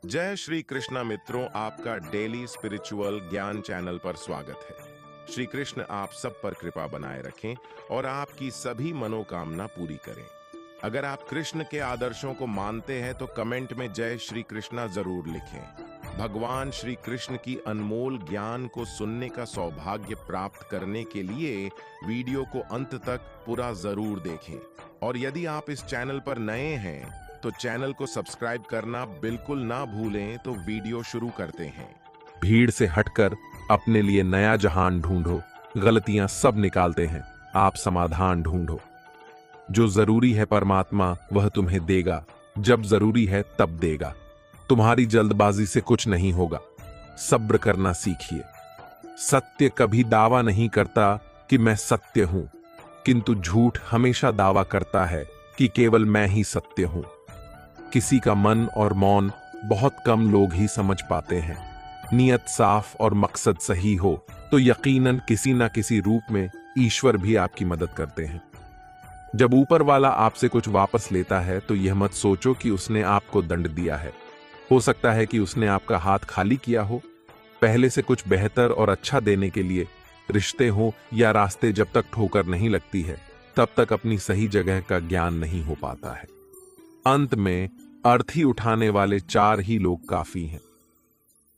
जय श्री कृष्णा मित्रों, आपका डेली स्पिरिचुअल ज्ञान चैनल पर स्वागत है। श्री कृष्ण आप सब पर कृपा बनाए रखें और आपकी सभी मनोकामना पूरी करें। अगर आप कृष्ण के आदर्शों को मानते हैं तो कमेंट में जय श्री कृष्णा जरूर लिखें। भगवान श्री कृष्ण की अनमोल ज्ञान को सुनने का सौभाग्य प्राप्त करने के लिए वीडियो को अंत तक पूरा जरूर देखें। और यदि आप इस चैनल पर नए हैं तो चैनल को सब्सक्राइब करना बिल्कुल ना भूलें। तो वीडियो शुरू करते हैं। भीड़ से हटकर अपने लिए नया जहान ढूंढो। गलतियां सब निकालते हैं, आप समाधान ढूंढो। जो जरूरी है परमात्मा वह तुम्हें देगा, जब जरूरी है तब देगा। तुम्हारी जल्दबाजी से कुछ नहीं होगा, सब्र करना सीखिए। सत्य कभी दावा नहीं करता कि मैं सत्य हूं, किंतु झूठ हमेशा दावा करता है कि केवल मैं ही सत्य हूं। किसी का मन और मौन बहुत कम लोग ही समझ पाते हैं। नियत साफ और मकसद सही हो तो यकीनन किसी ना किसी रूप में ईश्वर भी आपकी मदद करते हैं। जब ऊपर वाला आपसे कुछ वापस लेता है तो यह मत सोचो कि उसने आपको दंड दिया है। हो सकता है कि उसने आपका हाथ खाली किया हो। पहले से कुछ बेहतर और अच्छा देने के लिए रिश्ते हो या रास्ते जब तक ठोकर नहीं लगती है तब तक अपनी सही जगह का ज्ञान नहीं हो पाता है। अंत में अर्थी उठाने वाले 4 ही लोग काफी हैं।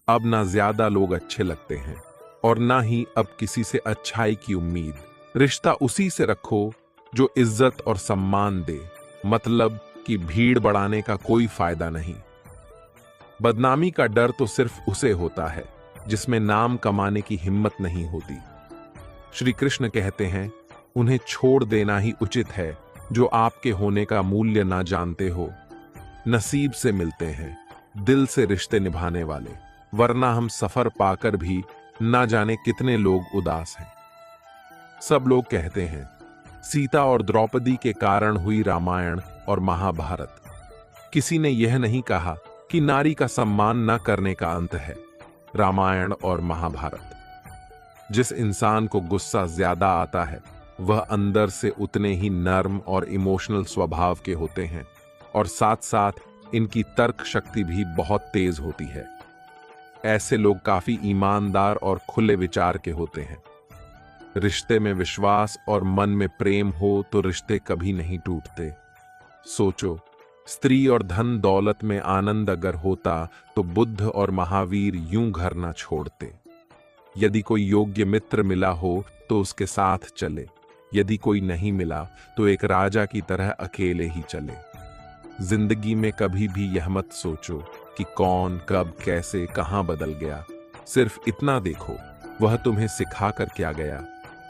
अब ना ज्यादा लोग अच्छे लगते हैं और ना ही अब किसी से अच्छाई की उम्मीद। रिश्ता उसी से रखो जो इज्जत और सम्मान दे, मतलब कि भीड़ बढ़ाने का कोई फायदा नहीं। बदनामी का डर तो सिर्फ उसे होता है जिसमें नाम कमाने की हिम्मत नहीं होती। श्री कृष्ण कहते हैं, उन्हें छोड़ देना ही उचित है जो आपके होने का मूल्य ना जानते हो। नसीब से मिलते हैं, दिल से रिश्ते निभाने वाले, वरना हम सफर पाकर भी ना जाने कितने लोग उदास हैं। सब लोग कहते हैं सीता और द्रौपदी के कारण हुई रामायण और महाभारत। किसी ने यह नहीं कहा कि नारी का सम्मान न करने का अंत है रामायण और महाभारत। जिस इंसान को गुस्सा ज्यादा आता है वह अंदर से उतने ही नर्म और इमोशनल स्वभाव के होते हैं और साथ साथ इनकी तर्क शक्ति भी बहुत तेज होती है। ऐसे लोग काफी ईमानदार और खुले विचार के होते हैं। रिश्ते में विश्वास और मन में प्रेम हो तो रिश्ते कभी नहीं टूटते। सोचो, स्त्री और धन दौलत में आनंद अगर होता तो बुद्ध और महावीर यूं घर ना छोड़ते। यदि कोई योग्य मित्र मिला हो तो उसके साथ चले, यदि कोई नहीं मिला तो एक राजा की तरह अकेले ही चले। जिंदगी में कभी भी यह मत सोचो कि कौन कब कैसे कहां बदल गया। सिर्फ इतना देखो वह तुम्हें सिखा कर क्या गया।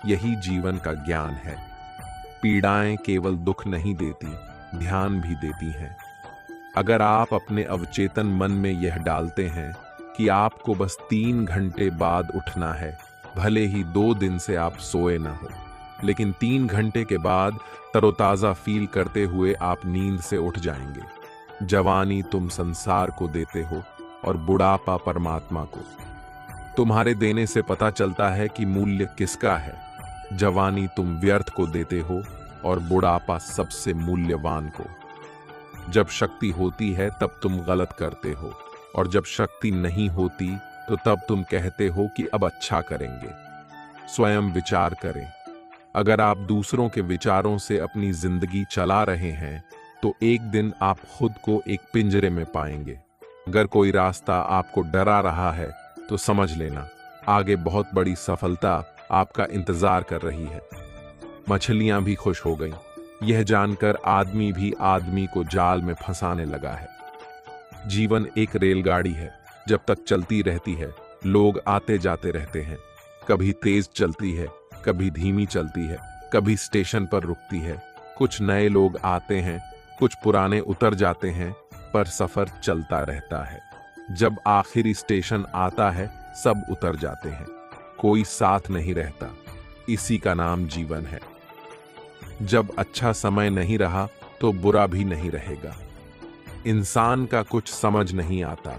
यही जीवन का ज्ञान है। पीड़ाएं केवल दुख नहीं देती, ध्यान भी देती हैं। अगर आप अपने अवचेतन मन में यह डालते हैं कि आपको बस 3 घंटे बाद उठना है, भले ही 2 दिन से आप सोए ना हो, लेकिन 3 घंटे के बाद तरोताजा फील करते हुए आप नींद से उठ जाएंगे। जवानी तुम संसार को देते हो और बुढ़ापा परमात्मा को। तुम्हारे देने से पता चलता है कि मूल्य किसका है। जवानी तुम व्यर्थ को देते हो और बुढ़ापा सबसे मूल्यवान को। जब शक्ति होती है तब तुम गलत करते हो और जब शक्ति नहीं होती तो तब तुम कहते हो कि अब अच्छा करेंगे। स्वयं विचार करें। अगर आप दूसरों के विचारों से अपनी जिंदगी चला रहे हैं तो एक दिन आप खुद को एक पिंजरे में पाएंगे। अगर कोई रास्ता आपको डरा रहा है तो समझ लेना आगे बहुत बड़ी सफलता आपका इंतजार कर रही है। मछलियां भी खुश हो गईं, यह जानकर आदमी भी आदमी को जाल में फंसाने लगा है। जीवन एक रेलगाड़ी है, जब तक चलती रहती है लोग आते जाते रहते हैं। कभी तेज चलती है, कभी धीमी चलती है, कभी स्टेशन पर रुकती है। कुछ नए लोग आते हैं, कुछ पुराने उतर जाते हैं, पर सफर चलता रहता है। जब आखिरी स्टेशन आता है सब उतर जाते हैं, कोई साथ नहीं रहता। इसी का नाम जीवन है। जब अच्छा समय नहीं रहा तो बुरा भी नहीं रहेगा। इंसान का कुछ समझ नहीं आता।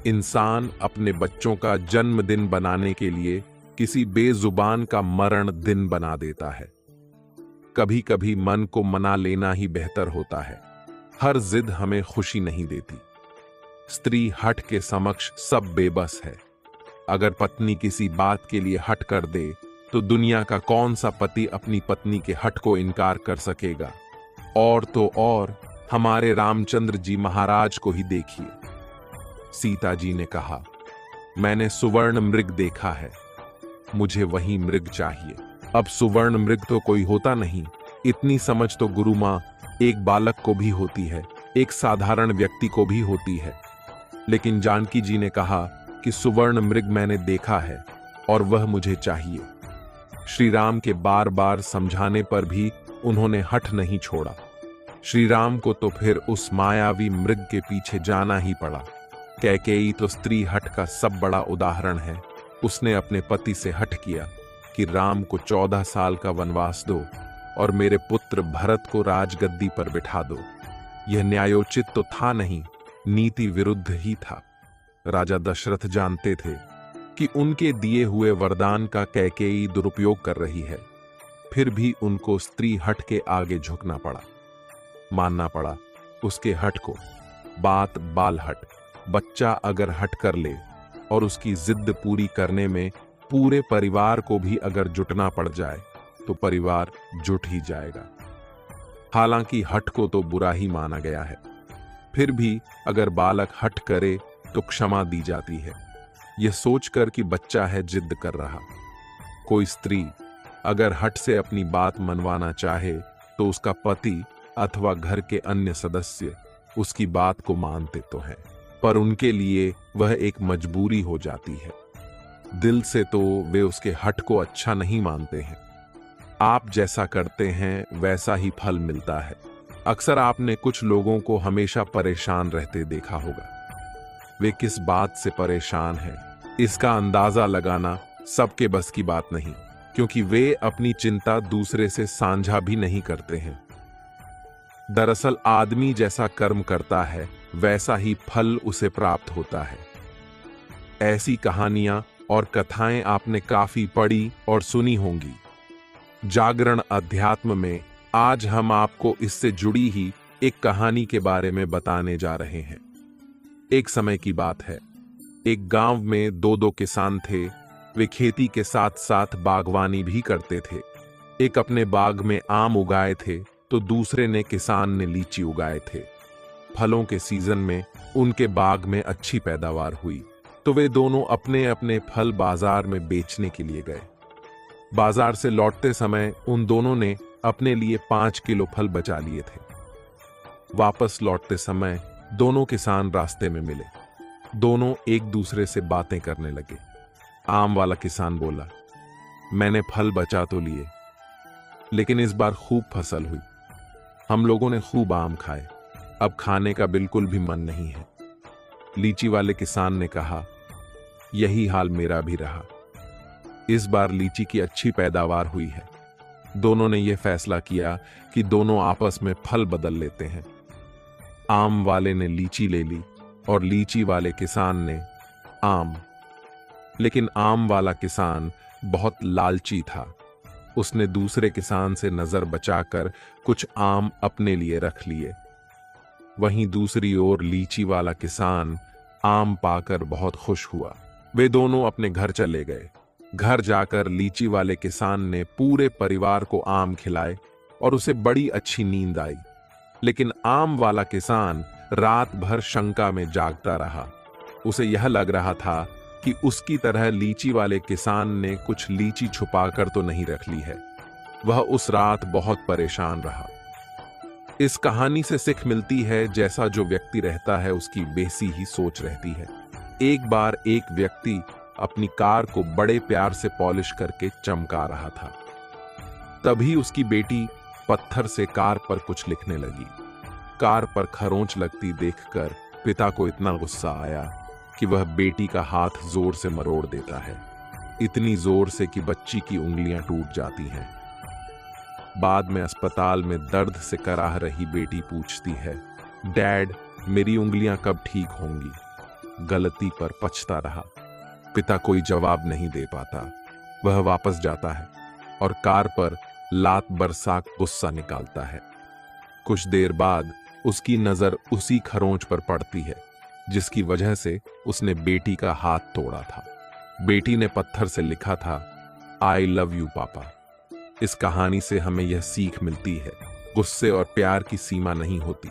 इंसान अपने बच्चों का जन्मदिन बनाने के लिए किसी बेजुबान का मरण दिन बना देता है। कभी कभी मन को मना लेना ही बेहतर होता है। हर जिद हमें खुशी नहीं देती। स्त्री हठ के समक्ष सब बेबस है। अगर पत्नी किसी बात के लिए हठ कर दे तो दुनिया का कौन सा पति अपनी पत्नी के हठ को इनकार कर सकेगा। और तो और हमारे रामचंद्र जी महाराज को ही देखिए। सीता जी ने कहा, मैंने सुवर्ण मृग देखा है, मुझे वही मृग चाहिए। अब सुवर्ण मृग तो कोई होता नहीं, इतनी समझ तो गुरु मां एक बालक को भी होती है, एक साधारण व्यक्ति को भी होती है। लेकिन जानकी जी ने कहा कि सुवर्ण मृग मैंने देखा है और वह मुझे चाहिए। श्री राम के बार बार समझाने पर भी उन्होंने हठ नहीं छोड़ा। श्री राम को तो फिर उस मायावी मृग के पीछे जाना ही पड़ा। कैकेयी तो स्त्री हठ का सब बड़ा उदाहरण है। उसने अपने पति से हठ किया कि राम को 14 साल का वनवास दो और मेरे पुत्र भरत को राजगद्दी पर बिठा दो। यह न्यायोचित तो था नहीं, नीति विरुद्ध ही था। राजा दशरथ जानते थे कि उनके दिए हुए वरदान का कैकेयी दुरुपयोग कर रही है, फिर भी उनको स्त्री हठ के आगे झुकना पड़ा, मानना पड़ा उसके हठ को। बात बाल हठ, बच्चा अगर हठ कर ले और उसकी जिद पूरी करने में पूरे परिवार को भी अगर जुटना पड़ जाए तो परिवार जुट ही जाएगा। हालांकि हठ को तो बुरा ही माना गया है, फिर भी अगर बालक हठ करे तो क्षमा दी जाती है, यह सोचकर कि बच्चा है जिद कर रहा। कोई स्त्री अगर हठ से अपनी बात मनवाना चाहे तो उसका पति अथवा घर के अन्य सदस्य उसकी बात को मानते तो हैं, पर उनके लिए वह एक मजबूरी हो जाती है। दिल से तो वे उसके हठ को अच्छा नहीं मानते हैं। आप जैसा करते हैं वैसा ही फल मिलता है। अक्सर आपने कुछ लोगों को हमेशा परेशान रहते देखा होगा। वे किस बात से परेशान हैं, इसका अंदाजा लगाना सबके बस की बात नहीं, क्योंकि वे अपनी चिंता दूसरे से साझा भी नहीं करते हैं। दरअसल आदमी जैसा कर्म करता है वैसा ही फल उसे प्राप्त होता है। ऐसी कहानियां और कथाएं आपने काफी पढ़ी और सुनी होंगी। जागरण अध्यात्म में आज हम आपको इससे जुड़ी ही एक कहानी के बारे में बताने जा रहे हैं। एक समय की बात है, एक गांव में दो किसान थे। वे खेती के साथ साथ बागवानी भी करते थे। एक अपने बाग में आम उगाए थे तो दूसरे ने किसान ने लीची उगाए थे। फलों के सीजन में उनके बाग में अच्छी पैदावार हुई तो वे दोनों अपने अपने फल बाजार में बेचने के लिए गए। बाजार से लौटते समय उन दोनों ने अपने लिए 5 किलो फल बचा लिए थे। वापस लौटते समय दोनों किसान रास्ते में मिले। दोनों एक दूसरे से बातें करने लगे। आम वाला किसान बोला, मैंने फल बचा तो लिए, लेकिन इस बार खूब फसल हुई। हम लोगों ने खूब आम खाए, अब खाने का बिल्कुल भी मन नहीं है। लीची वाले किसान ने कहा, यही हाल मेरा भी रहा। इस बार लीची की अच्छी पैदावार हुई है। दोनों ने यह फैसला किया कि दोनों आपस में फल बदल लेते हैं। आम वाले ने लीची ले ली और लीची वाले किसान ने आम। लेकिन आम वाला किसान बहुत लालची था। उसने दूसरे किसान से नजर बचाकर कुछ आम अपने लिए रख लिए। वहीं दूसरी ओर लीची वाला किसान आम पाकर बहुत खुश हुआ। वे दोनों अपने घर चले गए। घर जाकर लीची वाले किसान ने पूरे परिवार को आम खिलाए और उसे बड़ी अच्छी नींद आई। लेकिन आम वाला किसान रात भर शंका में जागता रहा। उसे यह लग रहा था कि उसकी तरह लीची वाले किसान ने कुछ लीची छुपाकर तो नहीं रख ली है। वह उस रात बहुत परेशान रहा। इस कहानी से सीख मिलती है, जैसा जो व्यक्ति रहता है उसकी वैसी ही सोच रहती है। एक बार एक व्यक्ति अपनी कार को बड़े प्यार से पॉलिश करके चमका रहा था। तभी उसकी बेटी पत्थर से कार पर कुछ लिखने लगी। कार पर खरोंच लगती देखकर पिता को इतना गुस्सा आया कि वह बेटी का हाथ जोर से मरोड़ देता है, इतनी जोर से कि बच्ची की उंगलियां टूट जाती हैं। बाद में अस्पताल में दर्द से कराह रही बेटी पूछती है, डैड, मेरी उंगलियां कब ठीक होंगी? गलती पर पछता रहा। पिता कोई जवाब नहीं दे पाता। वह वापस जाता है और कार पर लात बरसा गुस्सा निकालता है। कुछ देर बाद उसकी नजर उसी खरोंच पर पड़ती है। जिसकी वजह से उसने बेटी का हाथ तोड़ा था। बेटी ने पत्थर से लिखा था, आई लव यू पापा। इस कहानी से हमें यह सीख मिलती है, गुस्से और प्यार की सीमा नहीं होती।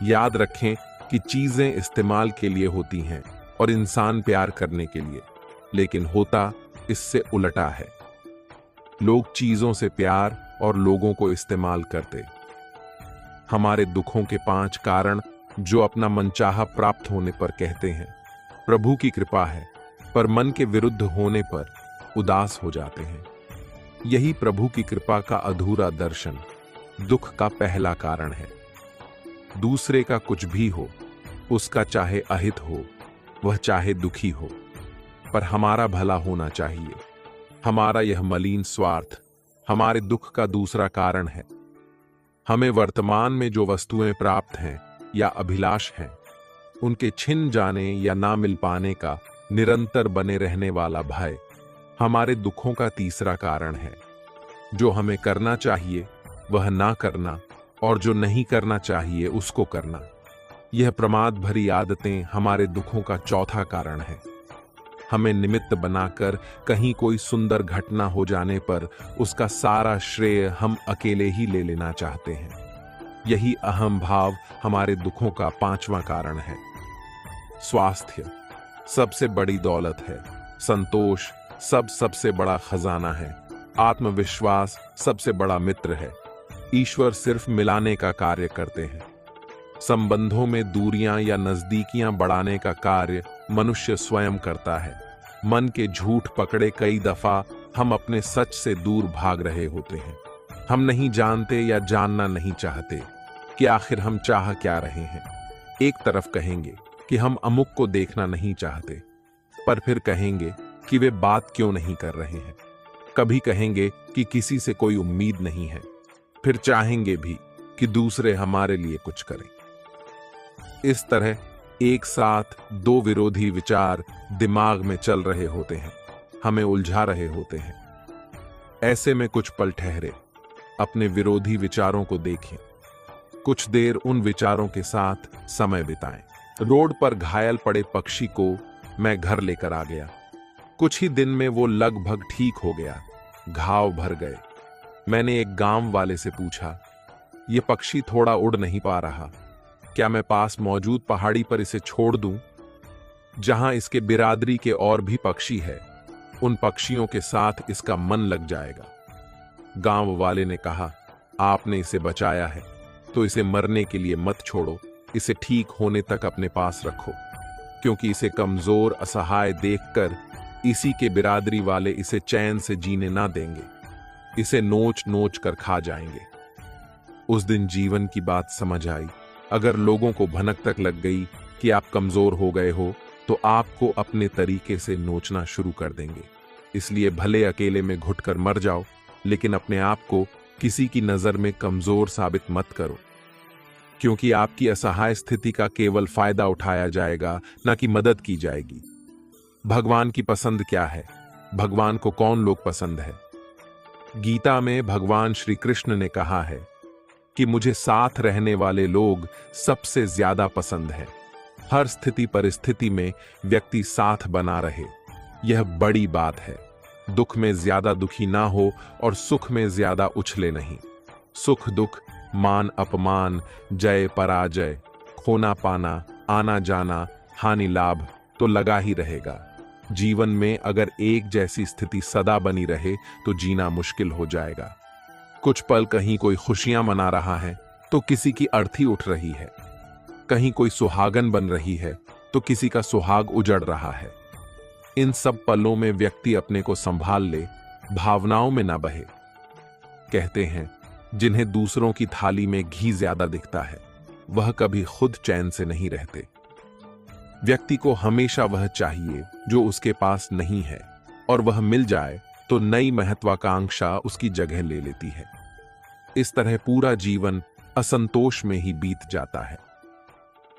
याद रखें कि चीजें इस्तेमाल के लिए होती हैं और इंसान प्यार करने के लिए, लेकिन होता इससे उल्टा है। लोग चीजों से प्यार और लोगों को इस्तेमाल करते। हमारे दुखों के 5 कारण जो अपना मनचाहा प्राप्त होने पर कहते हैं प्रभु की कृपा है, पर मन के विरुद्ध होने पर उदास हो जाते हैं। यही प्रभु की कृपा का अधूरा दर्शन दुख का पहला कारण है। दूसरे का कुछ भी हो, उसका चाहे अहित हो, वह चाहे दुखी हो, पर हमारा भला होना चाहिए। हमारा यह मलिन स्वार्थ हमारे दुख का दूसरा कारण है। हमें वर्तमान में जो वस्तुएं प्राप्त हैं या अभिलाष हैं, उनके छिन जाने या ना मिल पाने का निरंतर बने रहने वाला भय हमारे दुखों का तीसरा कारण है। जो हमें करना चाहिए वह ना करना और जो नहीं करना चाहिए उसको करना, यह प्रमाद भरी आदतें हमारे दुखों का चौथा कारण है। हमें निमित्त बनाकर कहीं कोई सुंदर घटना हो जाने पर उसका सारा श्रेय हम अकेले ही ले लेना चाहते हैं। यही अहम भाव हमारे दुखों का 5वां कारण है। स्वास्थ्य सबसे बड़ी दौलत है। संतोष सबसे बड़ा खजाना है। आत्मविश्वास सबसे बड़ा मित्र है। ईश्वर सिर्फ मिलाने का कार्य करते हैं। संबंधों में दूरियां या नजदीकियां बढ़ाने का कार्य मनुष्य स्वयं करता है। मन के झूठ पकड़े कई दफा हम अपने सच से दूर भाग रहे होते हैं। हम नहीं जानते या जानना नहीं चाहते कि आखिर हम चाह क्या रहे हैं। एक तरफ कहेंगे कि हम अमुक को देखना नहीं चाहते, पर फिर कहेंगे कि वे बात क्यों नहीं कर रहे हैं। कभी कहेंगे कि किसी से कोई उम्मीद नहीं है, फिर चाहेंगे भी कि दूसरे हमारे लिए कुछ करें। इस तरह एक साथ 2 विरोधी विचार दिमाग में चल रहे होते हैं, हमें उलझा रहे होते हैं। ऐसे में कुछ पल ठहरे, अपने विरोधी विचारों को देखें, कुछ देर उन विचारों के साथ समय बिताएं। रोड पर घायल पड़े पक्षी को मैं घर लेकर आ गया। कुछ ही दिन में वो लगभग ठीक हो गया, घाव भर गए। मैंने एक गांव वाले से पूछा, ये पक्षी थोड़ा उड़ नहीं पा रहा, क्या मैं पास मौजूद पहाड़ी पर इसे छोड़ दूं, जहां इसके बिरादरी के और भी पक्षी है, उन पक्षियों के साथ इसका मन लग जाएगा। गांव वाले ने कहा, आपने इसे बचाया है तो इसे मरने के लिए मत छोड़ो, इसे ठीक होने तक अपने पास रखो, क्योंकि इसे कमजोर असहाय देखकर इसी के बिरादरी वाले इसे चैन से जीने ना देंगे, इसे नोच नोच कर खा जाएंगे। उस दिन जीवन की बात समझ आई। अगर लोगों को भनक तक लग गई कि आप कमजोर हो गए हो, तो आपको अपने तरीके से नोचना शुरू कर देंगे। इसलिए भले अकेले में घुटकर मर जाओ, लेकिन अपने आप को किसी की नजर में कमजोर साबित मत करो, क्योंकि आपकी असहाय स्थिति का केवल फायदा उठाया जाएगा, ना कि मदद की जाएगी। भगवान की पसंद क्या है? भगवान को कौन लोग पसंद है? गीता में भगवान श्री कृष्ण ने कहा है कि मुझे साथ रहने वाले लोग सबसे ज्यादा पसंद है। हर स्थिति परिस्थिति में व्यक्ति साथ बना रहे, यह बड़ी बात है। दुख में ज्यादा दुखी ना हो और सुख में ज्यादा उछले नहीं। सुख दुख, मान अपमान, जय पराजय, खोना पाना, आना जाना, हानि लाभ तो लगा ही रहेगा। जीवन में अगर एक जैसी स्थिति सदा बनी रहे तो जीना मुश्किल हो जाएगा। कुछ पल कहीं कोई खुशियां मना रहा है तो किसी की अर्थी उठ रही है, कहीं कोई सुहागन बन रही है तो किसी का सुहाग उजड़ रहा है। इन सब पलों में व्यक्ति अपने को संभाल ले, भावनाओं में ना बहे। कहते हैं जिन्हें दूसरों की थाली में घी ज्यादा दिखता है, वह कभी खुद चैन से नहीं रहते। व्यक्ति को हमेशा वह चाहिए जो उसके पास नहीं है, और वह मिल जाए तो नई महत्वाकांक्षा उसकी जगह ले लेती है। इस तरह पूरा जीवन असंतोष में ही बीत जाता है।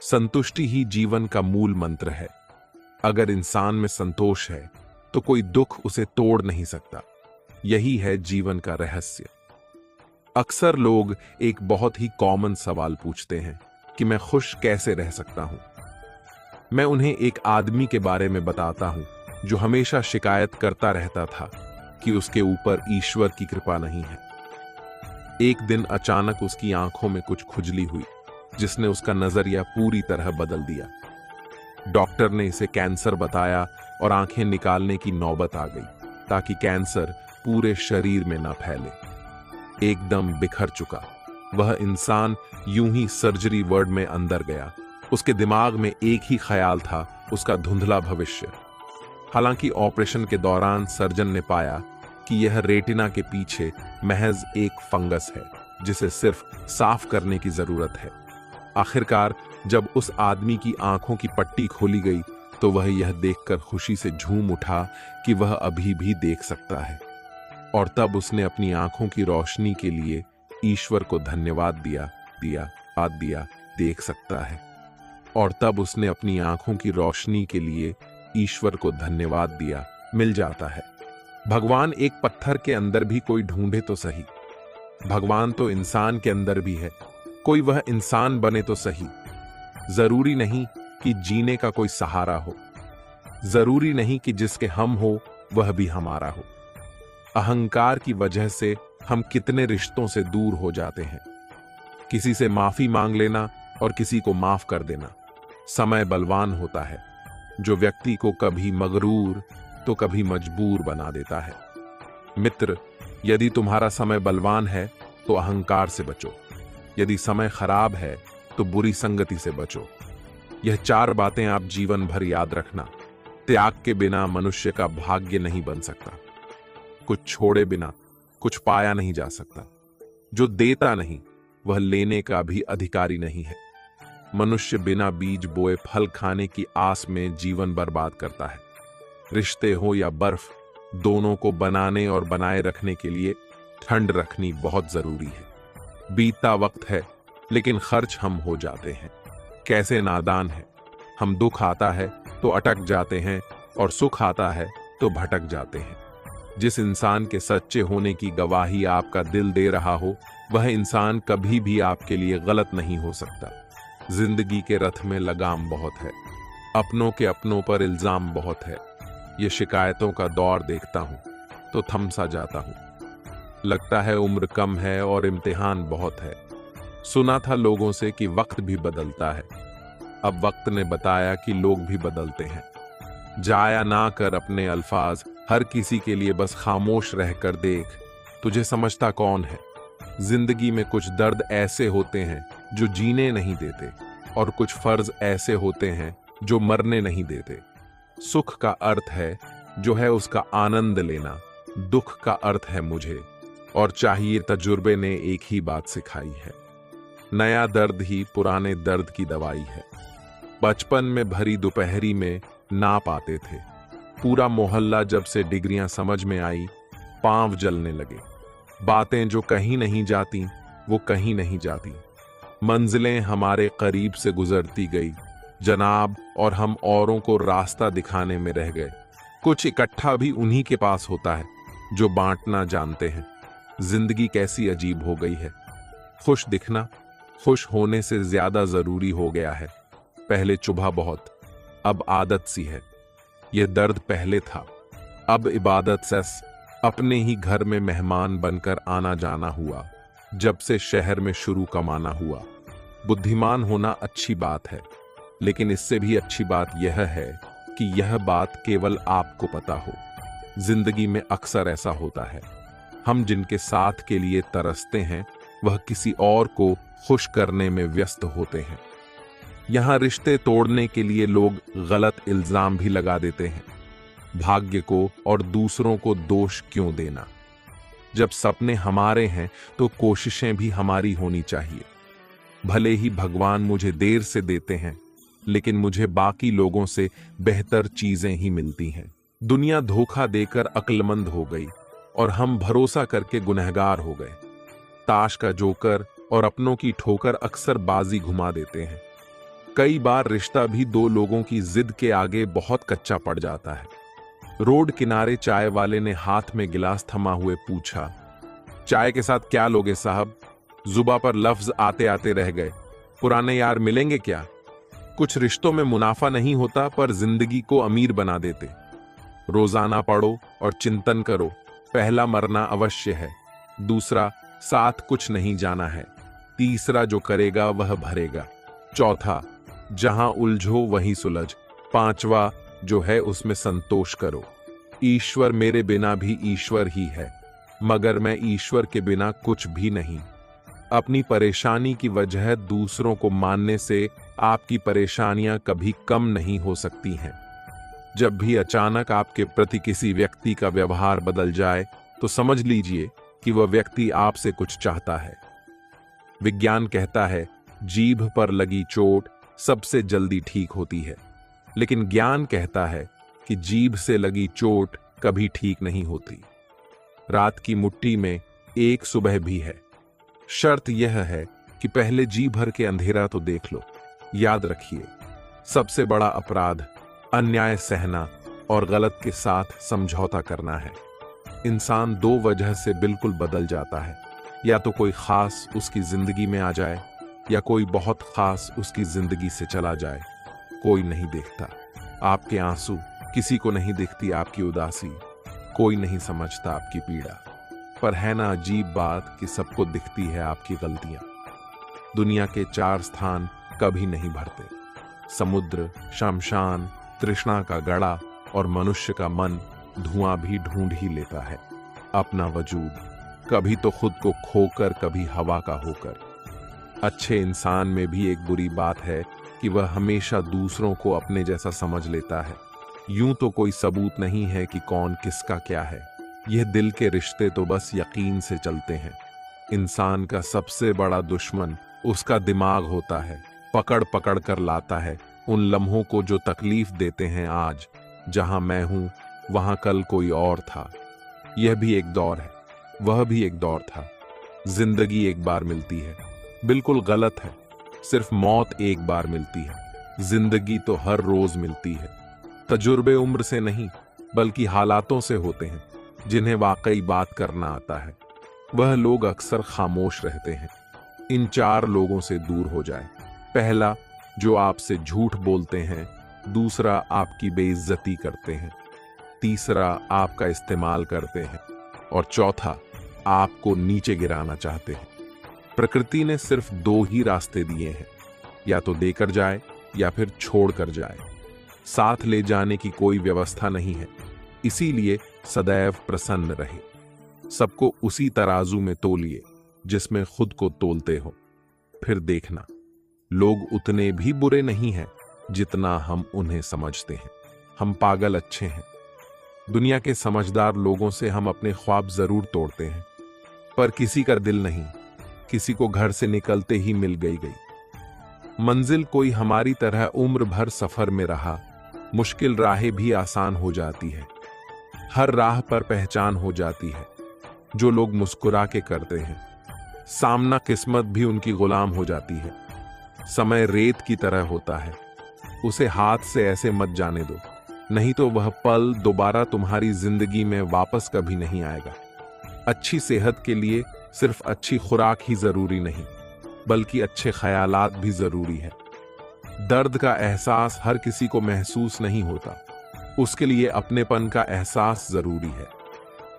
संतुष्टि ही जीवन का मूल मंत्र है। अगर इंसान में संतोष है तो कोई दुख उसे तोड़ नहीं सकता। यही है जीवन का रहस्य। अक्सर लोग एक बहुत ही कॉमन सवाल पूछते हैं कि मैं खुश कैसे रह सकता हूं। मैं उन्हें एक आदमी के बारे में बताता हूं जो हमेशा शिकायत करता रहता था कि उसके ऊपर ईश्वर की कृपा नहीं है। एक दिन अचानक उसकी आंखों में कुछ खुजली हुई जिसने उसका नजरिया पूरी तरह बदल दिया। डॉक्टर ने इसे कैंसर बताया और आंखें निकालने की नौबत आ गई ताकि कैंसर पूरे शरीर में न फैले। एकदम बिखर चुका वह इंसान यूं ही सर्जरी वार्ड में अंदर गया। उसके दिमाग में एक ही ख्याल था, उसका धुंधला भविष्य। हालांकि ऑपरेशन के दौरान सर्जन ने पाया कि यह रेटिना के पीछे महज एक फंगस है जिसे सिर्फ साफ करने की जरूरत है। आखिरकार जब उस आदमी की आंखों की पट्टी खोली गई तो वह यह देखकर खुशी से झूम उठा कि वह अभी भी देख सकता है। और तब उसने अपनी आंखों की रोशनी के लिए ईश्वर को धन्यवाद दिया, देख सकता है। और तब उसने अपनी आंखों की रोशनी के लिए ईश्वर को धन्यवाद दिया, मिल जाता है। भगवान एक पत्थर के अंदर भी कोई ढूंढे तो सही। भगवान तो इंसान के अंदर भी है, कोई वह इंसान बने तो सही। जरूरी नहीं कि जीने का कोई सहारा हो, जरूरी नहीं कि जिसके हम हो वह भी हमारा हो। अहंकार की वजह से हम कितने रिश्तों से दूर हो जाते हैं। किसी से माफी मांग लेना और किसी को माफ कर देना। समय बलवान होता है जो व्यक्ति को कभी मगरूर तो कभी मजबूर बना देता है। मित्र, यदि तुम्हारा समय बलवान है तो अहंकार से बचो, यदि समय खराब है तो बुरी संगति से बचो। यह 4 बातें आप जीवन भर याद रखना। त्याग के बिना मनुष्य का भाग्य नहीं बन सकता। कुछ छोड़े बिना कुछ पाया नहीं जा सकता। जो देता नहीं वह लेने का भी अधिकारी नहीं है। मनुष्य बिना बीज बोए फल खाने की आस में जीवन बर्बाद करता है। रिश्ते हो या बर्फ, दोनों को बनाने और बनाए रखने के लिए ठंड रखनी बहुत जरूरी है। बीतता वक्त है लेकिन खर्च हम हो जाते हैं। कैसे नादान है, हम दुख आता है तो अटक जाते हैं और सुख आता है तो भटक जाते हैं। जिस इंसान के सच्चे होने की गवाही आपका दिल दे रहा हो वह इंसान कभी भी आपके लिए गलत नहीं हो सकता। जिंदगी के रथ में लगाम बहुत है, अपनों के अपनों पर इल्जाम बहुत है। ये शिकायतों का दौर देखता हूं तो थम सा जाता हूं। लगता है उम्र कम है और इम्तिहान बहुत है। सुना था लोगों से कि वक्त भी बदलता है, अब वक्त ने बताया कि लोग भी बदलते हैं। जाया ना कर अपने अल्फाज हर किसी के लिए, बस खामोश रहकर देख तुझे समझता कौन है। जिंदगी में कुछ दर्द ऐसे होते हैं जो जीने नहीं देते और कुछ फर्ज ऐसे होते हैं जो मरने नहीं देते। सुख का अर्थ है जो है उसका आनंद लेना, दुख का अर्थ है मुझे और चाहिए तजुर्बे ने एक ही बात सिखाई है। नया दर्द ही पुराने दर्द की दवाई है। बचपन में भरी दोपहरी में ना पाते थे, पूरा मोहल्ला जब से डिग्रियां समझ में आई पांव जलने लगे। बातें जो कहीं नहीं जाती वो कहीं नहीं जाती। मंजिलें हमारे करीब से गुजरती गई जनाब, और हम औरों को रास्ता दिखाने में रह गए। कुछ इकट्ठा भी उन्हीं के पास होता है जो बांटना जानते हैं। जिंदगी कैसी अजीब हो गई है। खुश दिखना खुश होने से ज्यादा जरूरी हो गया है। पहले चुभा बहुत, अब आदत सी है। यह दर्द पहले था, अब इबादत से अपने ही घर में मेहमान बनकर आना जाना हुआ। जब से शहर में शुरू कमाना हुआ। बुद्धिमान होना अच्छी बात है, लेकिन इससे भी अच्छी बात यह है कि यह बात केवल आपको पता हो। जिंदगी में अक्सर ऐसा होता है, हम जिनके साथ के लिए तरसते हैं वह किसी और को खुश करने में व्यस्त होते हैं। यहां रिश्ते तोड़ने के लिए लोग गलत इल्जाम भी लगा देते हैं। भाग्य को और दूसरों को दोष क्यों देना? जब सपने हमारे हैं तो कोशिशें भी हमारी होनी चाहिए। भले ही भगवान मुझे देर से देते हैं, लेकिन मुझे बाकी लोगों से बेहतर चीजें ही मिलती हैं। दुनिया धोखा देकर अक्लमंद हो गई और हम भरोसा करके गुनहगार हो गए। ताश का जोकर और अपनों की ठोकर अक्सर बाजी घुमा देते हैं। कई बार रिश्ता भी 2 लोगों की जिद के आगे बहुत कच्चा पड़ जाता है। रोड किनारे चाय वाले ने हाथ में गिलास थमा हुए पूछा, चाय के साथ क्या लोगे साहब? जुबा पर लफ्ज आते आते रह गए। पुराने यार मिलेंगे क्या? कुछ रिश्तों में मुनाफा नहीं होता पर जिंदगी को अमीर बना देते। रोजाना पढ़ो और चिंतन करो, पहला मरना अवश्य है, दूसरा साथ कुछ नहीं जाना है, तीसरा जो करेगा वह भरेगा, चौथा जहां उलझो वहीं सुलझ, पांचवा जो है उसमें संतोष करो। ईश्वर मेरे बिना भी ईश्वर ही है, मगर मैं ईश्वर के बिना कुछ भी नहीं। अपनी परेशानी की वजह दूसरों को मानने से आपकी परेशानियां कभी कम नहीं हो सकती हैं। जब भी अचानक आपके प्रति किसी व्यक्ति का व्यवहार बदल जाए तो समझ लीजिए कि वह व्यक्ति आपसे कुछ चाहता है। विज्ञान कहता है जीभ पर लगी चोट सबसे जल्दी ठीक होती है, लेकिन ज्ञान कहता है कि जीभ से लगी चोट कभी ठीक नहीं होती। रात की मुट्ठी में एक सुबह भी है। शर्त यह है कि पहले जी भर के अंधेरा तो देख लो। याद रखिए, सबसे बड़ा अपराध अन्याय सहना और गलत के साथ समझौता करना है। इंसान दो वजह से बिल्कुल बदल जाता है, या तो कोई खास उसकी जिंदगी में आ जाए या कोई बहुत खास उसकी जिंदगी से चला जाए। कोई नहीं देखता आपके आंसू, किसी को नहीं दिखती आपकी उदासी, कोई नहीं समझता आपकी पीड़ा। पर है ना अजीब बात कि सबको दिखती है आपकी गलतियां। दुनिया के 4 स्थान कभी नहीं भरते, समुद्र, शमशान, तृष्णा का गड़ा और मनुष्य का मन धुआं भी ढूंढ ही लेता है अपना वजूद, कभी तो खुद को खोकर कभी हवा का होकर। अच्छे इंसान में भी एक बुरी बात है कि वह हमेशा दूसरों को अपने जैसा समझ लेता है। यूं तो कोई सबूत नहीं है कि कौन किसका क्या है, यह दिल के रिश्ते तो बस यकीन से चलते हैं। इंसान का सबसे बड़ा दुश्मन उसका दिमाग होता है, पकड़ पकड़ कर लाता है उन लम्हों को जो तकलीफ देते हैं आज। जहां मैं हूं वहां कल कोई और था। यह भी एक दौर है, वह भी एक दौर था। जिंदगी एक बार मिलती है, बिल्कुल गलत है। सिर्फ मौत एक बार मिलती है, जिंदगी तो हर रोज मिलती है। तजुर्बे उम्र से नहीं बल्कि हालातों से होते हैं। जिन्हें वाकई बात करना आता है वह लोग अक्सर खामोश रहते हैं। इन 4 लोगों से दूर हो जाए। पहला, जो आपसे झूठ बोलते हैं, दूसरा आपकी बेइज्जती करते हैं, तीसरा आपका इस्तेमाल करते हैं और चौथा आपको नीचे गिराना चाहते हैं। प्रकृति ने सिर्फ 2 ही रास्ते दिए हैं, या तो देकर जाए या फिर छोड़ कर जाए। साथ ले जाने की कोई व्यवस्था नहीं है, इसीलिए सदैव प्रसन्न रहे। सबको उसी तराजू में तोलिए जिसमें खुद को तोलते हो। फिर देखना, लोग उतने भी बुरे नहीं हैं जितना हम उन्हें समझते हैं। हम पागल अच्छे हैं। दुनिया के समझदार लोगों से हम अपने ख्वाब जरूर तोड़ते हैं, पर किसी का दिल नहीं। किसी को घर से निकलते ही मिल गई मंजिल। कोई हमारी तरह उम्र भर सफर में रहा, मुश्किल राहें भी आसान हो जाती है। हर राह पर पहचान हो जाती है जो लोग मुस्कुरा के करते हैं। सामना किस्मत भी उनकी गुलाम हो जाती है। समय रेत की तरह होता है, उसे हाथ से ऐसे मत जाने दो, नहीं तो वह पल दोबारा तुम्हारी जिंदगी में वापस कभी नहीं आएगा। अच्छी सेहत के लिए सिर्फ अच्छी खुराक ही जरूरी नहीं, बल्कि अच्छे ख्यालात भी जरूरी है। दर्द का एहसास हर किसी को महसूस नहीं होता, उसके लिए अपनेपन का एहसास जरूरी है।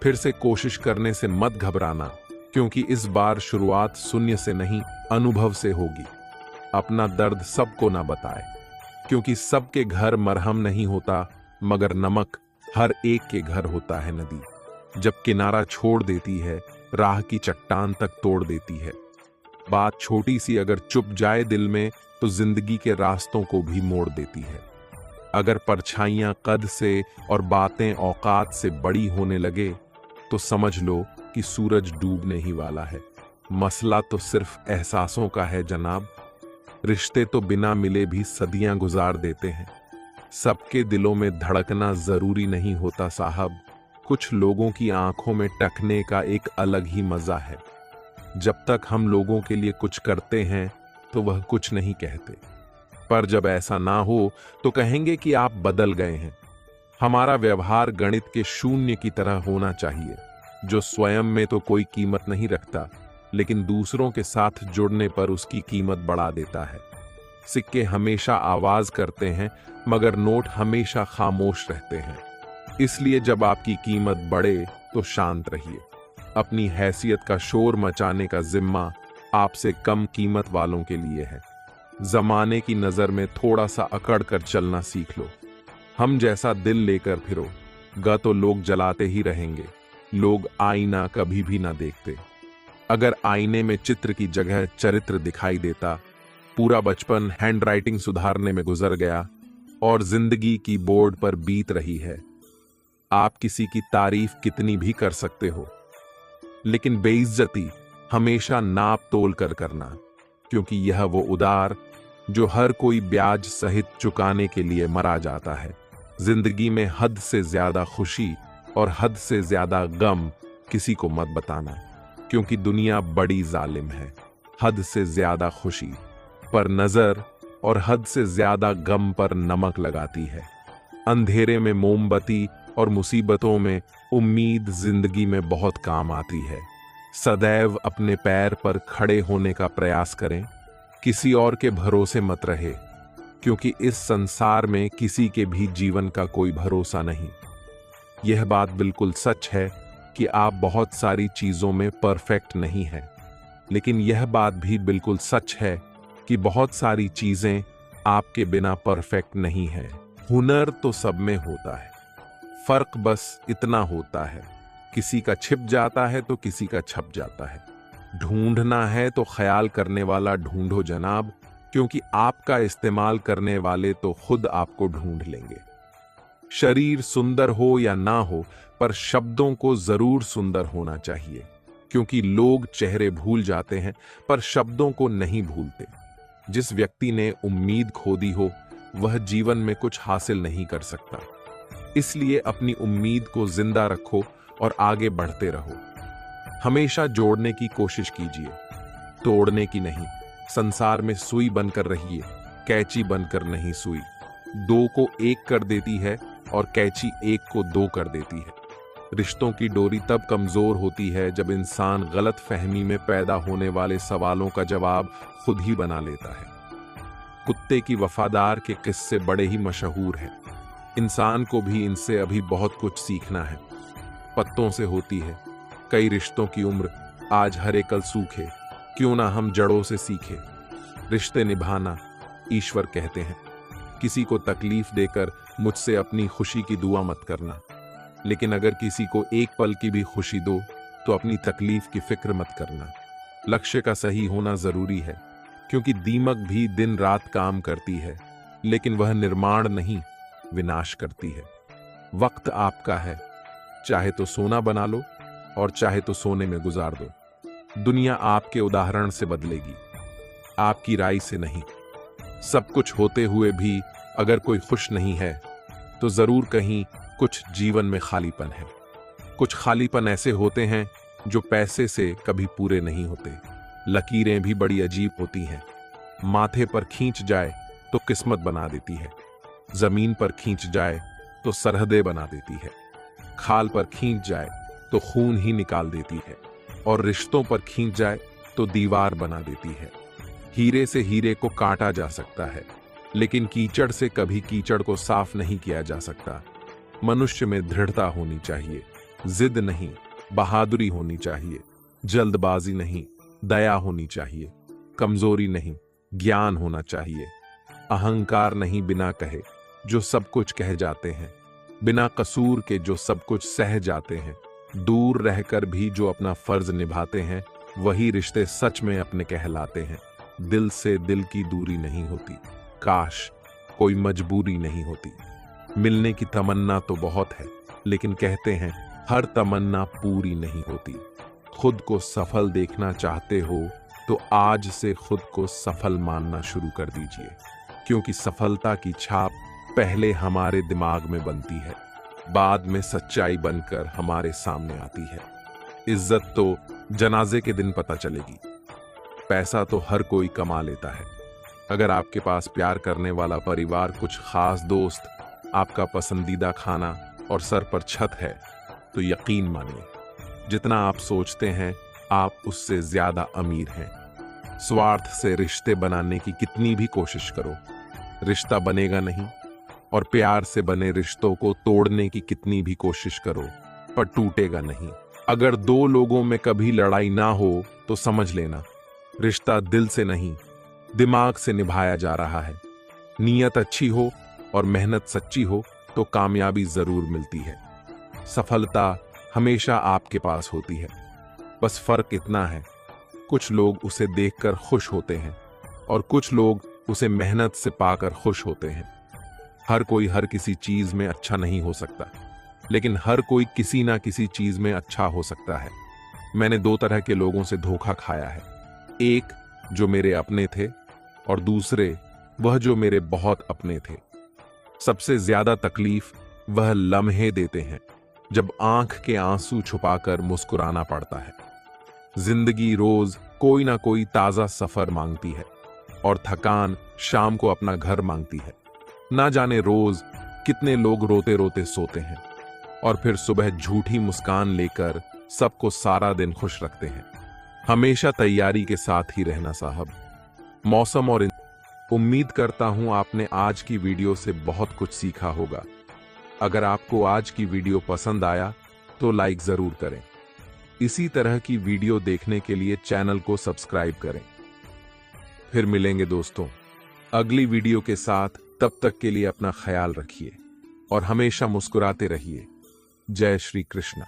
फिर से कोशिश करने से मत घबराना, क्योंकि इस बार शुरुआत शून्य से नहीं अनुभव से होगी। अपना दर्द सबको ना बताए, क्योंकि सबके घर मरहम नहीं होता, मगर नमक हर एक के घर होता है नदी। जब किनारा छोड़ देती है, राह की चट्टान तक तोड़ देती है। बात छोटी सी अगर चुप जाए दिल में, तो जिंदगी के रास्तों को भी मोड़ देती है। अगर परछाइयां कद से और बातें औकात से बड़ी होने लगे, तो समझ लो कि सूरज डूबने ही वाला है। मसला तो सिर्फ एहसासों का है जनाब। रिश्ते तो बिना मिले भी सदियां गुजार देते हैं। सबके दिलों में धड़कना जरूरी नहीं होता साहब। कुछ लोगों की आंखों में टकने का एक अलग ही मजा है। जब तक हम लोगों के लिए कुछ करते हैं तो वह कुछ नहीं कहते, पर जब ऐसा ना हो तो कहेंगे कि आप बदल गए हैं। हमारा व्यवहार गणित के शून्य की तरह होना चाहिए, जो स्वयं में तो कोई कीमत नहीं रखता, लेकिन दूसरों के साथ जुड़ने पर उसकी कीमत बढ़ा देता है। सिक्के हमेशा आवाज करते हैं, मगर नोट हमेशा खामोश रहते हैं। इसलिए जब आपकी कीमत बढ़े तो शांत रहिए। अपनी हैसियत का शोर मचाने का जिम्मा आपसे कम कीमत वालों के लिए है। जमाने की नजर में थोड़ा सा अकड़ कर चलना सीख लो। हम जैसा दिल लेकर फिरो गा तो लोग जलाते ही रहेंगे। लोग आईना कभी भी ना देखते। अगर आईने में चित्र की जगह चरित्र दिखाई देता, पूरा बचपन हैंडराइटिंग सुधारने में गुजर गया और जिंदगी की बोर्ड पर बीत रही है। आप किसी की तारीफ कितनी भी कर सकते हो, लेकिन बेइज्जती हमेशा नाप तोल कर करना, क्योंकि यह वो उधार जो हर कोई ब्याज सहित चुकाने के लिए मरा जाता है। जिंदगी में हद से ज्यादा खुशी और हद से ज्यादा गम किसी को मत बताना, क्योंकि दुनिया बड़ी जालिम है। हद से ज्यादा खुशी पर नजर और हद से ज्यादा गम पर नमक लगाती है। अंधेरे में मोमबत्ती और मुसीबतों में उम्मीद जिंदगी में बहुत काम आती है। सदैव अपने पैर पर खड़े होने का प्रयास करें, किसी और के भरोसे मत रहे, क्योंकि इस संसार में किसी के भी जीवन का कोई भरोसा नहीं। यह बात बिल्कुल सच है कि आप बहुत सारी चीजों में परफेक्ट नहीं हैं, लेकिन यह बात भी बिल्कुल सच है कि बहुत सारी चीजें आपके बिना परफेक्ट नहीं है। हुनर तो सब में होता है, फर्क बस इतना होता है, किसी का छिप जाता है तो किसी का छप जाता है। ढूंढना है तो ख्याल करने वाला ढूंढो जनाब, क्योंकि आपका इस्तेमाल करने वाले तो खुद आपको ढूंढ लेंगे। शरीर सुंदर हो या ना हो, पर शब्दों को जरूर सुंदर होना चाहिए, क्योंकि लोग चेहरे भूल जाते हैं पर शब्दों को नहीं भूलते। जिस व्यक्ति ने उम्मीद खो दी हो, वह जीवन में कुछ हासिल नहीं कर सकता। इसलिए अपनी उम्मीद को जिंदा रखो और आगे बढ़ते रहो। हमेशा जोड़ने की कोशिश कीजिए, तोड़ने की नहीं। संसार में सुई बनकर रहिए, कैंची बनकर नहीं सुई। दो को एक कर देती है और कैंची एक को दो कर देती है। रिश्तों की डोरी तब कमजोर होती है जब इंसान गलत फहमी में पैदा होने वाले सवालों का जवाब खुद ही बना लेता है। कुत्ते की वफादार के किस्से बड़े ही मशहूर हैं। इंसान को भी इनसे अभी बहुत कुछ सीखना है। पत्तों से होती है कई रिश्तों की उम्र, आज हरे कल सूखे, क्यों ना हम जड़ों से सीखे। रिश्ते निभाना ईश्वर कहते हैं। किसी को तकलीफ देकर मुझसे अपनी खुशी की दुआ मत करना, लेकिन अगर किसी को एक पल की भी खुशी दो तो अपनी तकलीफ की फिक्र मत करना। लक्ष्य का सही होना जरूरी है, क्योंकि दीमक भी दिन रात काम करती है, लेकिन वह निर्माण नहीं, विनाश करती है। वक्त आपका है, चाहे तो सोना बना लो और चाहे तो सोने में गुजार दो। दुनिया आपके उदाहरण से बदलेगी, आपकी राय से नहीं। सब कुछ होते हुए भी अगर कोई खुश नहीं है तो जरूर कहीं कुछ जीवन में खालीपन है। कुछ खालीपन ऐसे होते हैं जो पैसे से कभी पूरे नहीं होते। लकीरें भी बड़ी अजीब होती हैं। माथे पर खींच जाए तो किस्मत बना देती है, जमीन पर खींच जाए तो सरहदें बना देती है, खाल पर खींच जाए तो खून ही निकाल देती है, और रिश्तों पर खींच जाए तो दीवार बना देती है। हीरे से हीरे को काटा जा सकता है, लेकिन कीचड़ से कभी कीचड़ को साफ नहीं किया जा सकता। मनुष्य में दृढ़ता होनी चाहिए, जिद नहीं, बहादुरी होनी चाहिए। जल्दबाजी नहीं, दया होनी चाहिए। कमजोरी नहीं, ज्ञान होना चाहिए। अहंकार नहीं बिना कहे जो सब कुछ कह जाते हैं, बिना कसूर के जो सब कुछ सह जाते हैं। दूर रहकर भी जो अपना फर्ज निभाते हैं, वही रिश्ते सच में अपने कहलाते हैं। दिल से दिल की दूरी नहीं होती, काश कोई मजबूरी नहीं होती। मिलने की तमन्ना तो बहुत है, लेकिन कहते हैं हर तमन्ना पूरी नहीं होती। खुद को सफल देखना चाहते हो तो आज से खुद को सफल मानना शुरू कर दीजिए, क्योंकि सफलता की छाप पहले हमारे दिमाग में बनती है, बाद में सच्चाई बनकर हमारे सामने आती है। इज्जत तो जनाजे के दिन पता चलेगी। पैसा तो हर कोई कमा लेता है। अगर आपके पास प्यार करने वाला परिवार, कुछ खास दोस्त, आपका पसंदीदा खाना और सर पर छत है, तो यकीन मानिए जितना आप सोचते हैं आप उससे ज्यादा अमीर हैं। स्वार्थ से रिश्ते बनाने की कितनी भी कोशिश करो, रिश्ता बनेगा नहीं। और प्यार से बने रिश्तों को तोड़ने की कितनी भी कोशिश करो, पर टूटेगा नहीं। अगर दो लोगों में कभी लड़ाई ना हो तो समझ लेना रिश्ता दिल से नहीं, दिमाग से निभाया जा रहा है। नीयत अच्छी हो और मेहनत सच्ची हो तो कामयाबी जरूर मिलती है। सफलता हमेशा आपके पास होती है, बस फर्क इतना है, कुछ लोग उसे देखकर खुश होते हैं और कुछ लोग उसे मेहनत से पाकर खुश होते हैं। हर कोई हर किसी चीज में अच्छा नहीं हो सकता, लेकिन हर कोई किसी ना किसी चीज में अच्छा हो सकता है। मैंने दो तरह के लोगों से धोखा खाया है, एक जो मेरे अपने थे और दूसरे वह जो मेरे बहुत अपने थे। सबसे ज्यादा तकलीफ वह लम्हे देते हैं जब आंख के आंसू छुपाकर मुस्कुराना पड़ता है। जिंदगी रोज कोई ना कोई ताजा सफर मांगती है और थकान शाम को अपना घर मांगती है। ना जाने रोज कितने लोग रोते रोते सोते हैं और फिर सुबह झूठी मुस्कान लेकर सबको सारा दिन खुश रखते हैं। हमेशा तैयारी के साथ ही रहना साहब। मौसम और उम्मीद करता हूं आपने आज की वीडियो से बहुत कुछ सीखा होगा। अगर आपको आज की वीडियो पसंद आया तो लाइक जरूर करें। इसी तरह की वीडियो देखने के लिए चैनल को सब्सक्राइब करें। फिर मिलेंगे दोस्तों अगली वीडियो के साथ। तब तक के लिए अपना ख्याल रखिए और हमेशा मुस्कुराते रहिए। जय श्री कृष्ण।